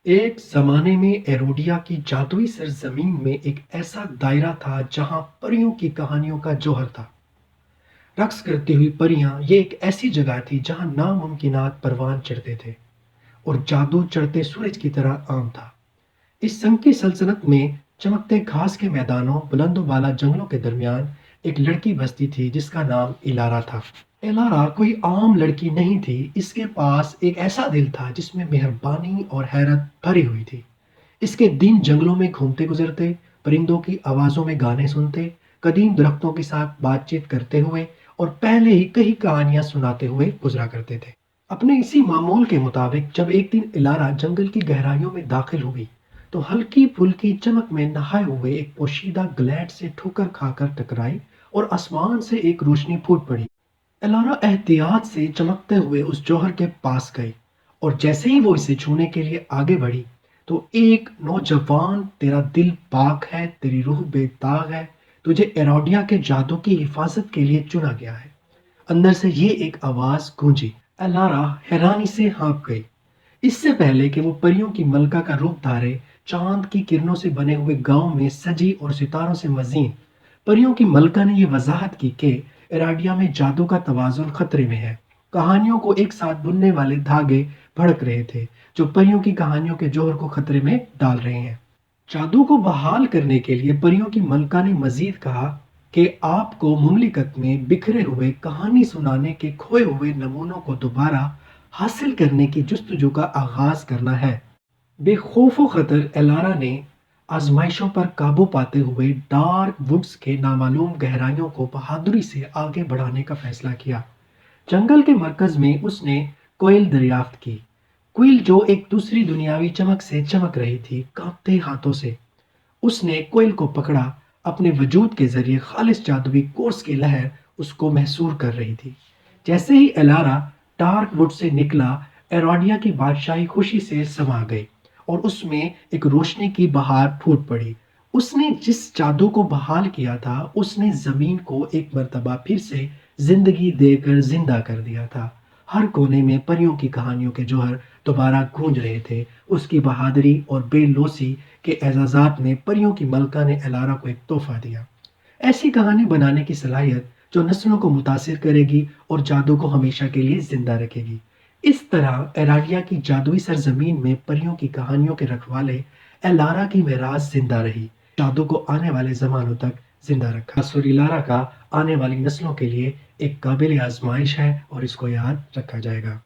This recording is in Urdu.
ایک زمانے میں ایروڈیا کی جادوئی سرزمین میں ایک ایسا دائرہ تھا جہاں پریوں کی کہانیوں کا جوہر تھا۔ رقص کرتی ہوئی پریاں، یہ ایک ایسی جگہ تھی جہاں ناممکنات پروان چڑھتے تھے اور جادو چڑھتے سورج کی طرح عام تھا۔ اس سنگ کی سلطنت میں چمکتے گھاس کے میدانوں، بلند و بالا جنگلوں کے درمیان ایک لڑکی بستی تھی جس کا نام الارا تھا۔ الارا کوئی عام لڑکی نہیں تھی، اس کے پاس ایک ایسا دل تھا جس میں مہربانی اور حیرت بھری ہوئی تھی۔ اس کے دن جنگلوں میں گھومتے گزرتے، پرندوں کی آوازوں میں گانے سنتے، قدیم درختوں کے ساتھ بات چیت کرتے ہوئے اور پہلے ہی کئی کہانیاں سناتے ہوئے گزرا کرتے تھے۔ اپنے اسی معمول کے مطابق جب ایک دن الارا جنگل کی گہرائیوں میں داخل ہوئی تو ہلکی پھلکی چمک میں نہائے ہوئے ایک پوشیدہ گلیڈ سے ٹھوکر کھا کر ٹکرائی اور آسمان سے ایک روشنی پھوٹ پڑی۔ الارا احتیاط سے چمکتے ہوئے اس جوہر کے پاس گئی اور جیسے ہی وہ اسے چھونے کے لیے آگے بڑھی تو ایک نوجوان، تیرا دل پاک ہے، تیری روح بے داغ ہے، تجھے ایروڈیا کے جادو کی حفاظت کے لیے چنا گیا ہے، اندر سے یہ ایک آواز گونجی۔ الارا حیرانی سے ہانپ گئی۔ اس سے پہلے کہ وہ پریوں کی ملکہ کا روپ دھارے، چاند کی کرنوں سے بنے ہوئے گاؤں میں سجی اور ستاروں سے مزین، پریوں کی ملکہ نے یہ وضاحت کی کہ ایراڈیا میں جادو کا توازن خطرے میں ہے۔ کہانیوں کو ایک ساتھ بننے والے دھاگے بھڑک رہے تھے جو پریوں کی کہانیوں کے جوہر کو خطرے میں ڈال رہے ہیں۔ جادو کو بحال کرنے کے لیے پریوں کی ملکہ نے مزید کہا کہ آپ کو مملکت میں بکھرے ہوئے، کہانی سنانے کے کھوئے ہوئے نمونوں کو دوبارہ حاصل کرنے کی جستجو کا آغاز کرنا ہے۔ بے خوف و خطر الارا نے آزمائشوں پر قابو پاتے ہوئے ڈارک ووڈز کے نامعلوم گہرائیوں کو بہادری سے آگے بڑھانے کا فیصلہ کیا۔ جنگل کے مرکز میں اس نے کوئل دریافت کی، کوئل جو ایک دوسری دنیاوی چمک سے چمک رہی تھی، کانپتے ہاتھوں سے۔ اس نے کوئل کو پکڑا، اپنے وجود کے ذریعے خالص جادوئی کورس کی لہر اس کو محصور کر رہی تھی۔ جیسے ہی الارا ڈارک ووڈ سے نکلا، ایروڈیا کی بادشاہی خوشی سے سما گئی اور اس میں ایک روشنی کی بہار پھوٹ پڑی۔ اس نے جس جادو کو بحال کیا تھا، اس نے زمین کو ایک مرتبہ پھر سے زندگی دے کر زندہ کر دیا تھا۔ ہر کونے میں پریوں کی کہانیوں کے جوہر دوبارہ گونج رہے تھے۔ اس کی بہادری اور بے لوثی کے اعزازات میں پریوں کی ملکہ نے الارا کو ایک تحفہ دیا، ایسی کہانی بنانے کی صلاحیت جو نسلوں کو متاثر کرے گی اور جادو کو ہمیشہ کے لیے زندہ رکھے گی۔ اس طرح ایراڈیا کی جادوئی سرزمین میں پریوں کی کہانیوں کے رکھوالے الارا کی میراث زندہ رہی، جادو کو آنے والے زمانوں تک زندہ رکھا۔ اور الارا کا آنے والی نسلوں کے لیے ایک قابل آزمائش ہے اور اس کو یاد رکھا جائے گا۔